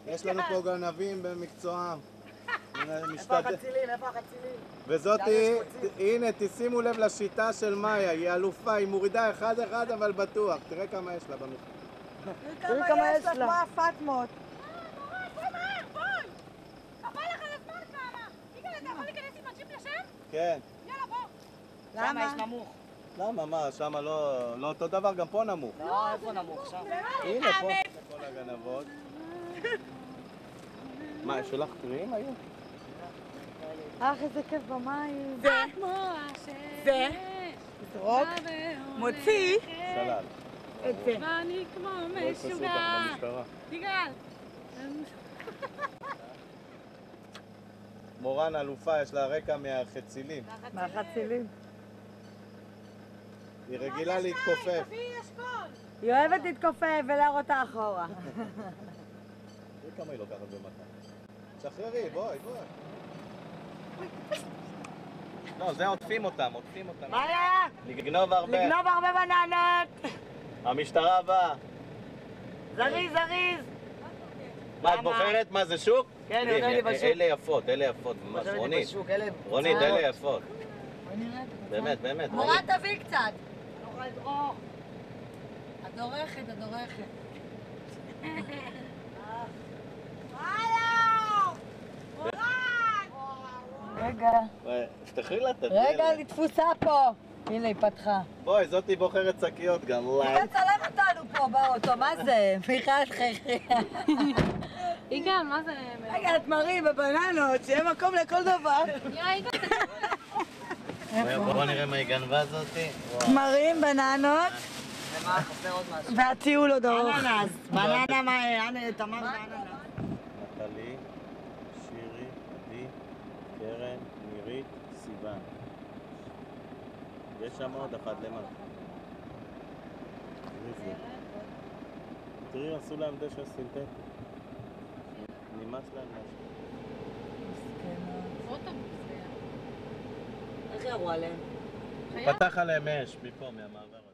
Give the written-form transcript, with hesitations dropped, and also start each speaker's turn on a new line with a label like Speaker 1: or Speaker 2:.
Speaker 1: יש לנו פה גנבים במקצועם.
Speaker 2: איפה החצילים? איפה החצילים?
Speaker 1: וזאתי, הנה, תשימו לב לשיטה של מאיה, היא אלופה, היא מורידה אחד אבל בטוח. תראה כמה יש לה במכתב.
Speaker 2: תראי כמה יש לה כמו הפטמות.
Speaker 3: חבל לך על הזמן כמה! יגאל, אתה יכול להיכנס עם הג'יפ לשם?
Speaker 1: כן.
Speaker 3: יאללה, בוא.
Speaker 2: למה? יש נמוך.
Speaker 1: למה? מה? שמה לא אותו דבר, גם פה נמוך.
Speaker 2: לא, איפה נמוך? שם.
Speaker 1: הנה פה, כל הגנבות. מה, יש לך טריים היו?
Speaker 2: איזה כיף במים.
Speaker 3: זה כמו השם.
Speaker 2: זה. זרוק. מוציא.
Speaker 1: סלל.
Speaker 2: את זה.
Speaker 3: ואני כמו
Speaker 1: לא יתפסו אותך
Speaker 3: משוגע.
Speaker 1: במשטרה.
Speaker 3: יגאל.
Speaker 1: מורן אלופה, יש לה רקע מהחצילים.
Speaker 2: מהחצילים.
Speaker 1: היא רגילה להתכופף.
Speaker 3: תביאי אשכול.
Speaker 2: היא אוהבת להתכופף ולהראות אותה אחורה.
Speaker 1: תראי כמה היא לוקחת במכה. שחררי, בואי. לא, זה עוטפים אותם.
Speaker 2: מה היה?
Speaker 1: לגנוב הרבה.
Speaker 2: לגנוב הרבה בננות.
Speaker 1: המשטרה הבאה.
Speaker 2: זריז.
Speaker 1: מה, את בוחרת? מה, זה שוק?
Speaker 2: כן, היא נותנת לי בשוק.
Speaker 1: אלה יפות, ממש. רונית, אלה יפות. באמת.
Speaker 3: מורן תביא קצת.
Speaker 2: לא יכולה לדרוך.
Speaker 3: את דורכת.
Speaker 2: רגע.
Speaker 1: תפתחי לה את הדלת.
Speaker 2: רגע, היא תפוסה פה. הנה, היא פתחה.
Speaker 1: בואי, זאתי בוחרת שקיות גם.
Speaker 2: היא מצלם אותנו פה באוטו, מה זה? מיכל חייכי.
Speaker 3: יגאל, מה זה?
Speaker 2: רגע, תמרים בבננות, שיהיה מקום לכל דבר.
Speaker 1: בואו נראה מה היא גנבה זאתי.
Speaker 2: תמרים, בננות. והטיול עוד ארוך. אננס. בננה, תמר ואננס.
Speaker 1: נטלי, שירי, עדי, קרן, נירית, סיוון. יש שם עוד אחת למעלה. תראי, עשו להם דשא סינתטי. נמאס להם משהו.
Speaker 2: איך ירו עליהם?
Speaker 1: פתח עליהם אש מפה, מהמעבר.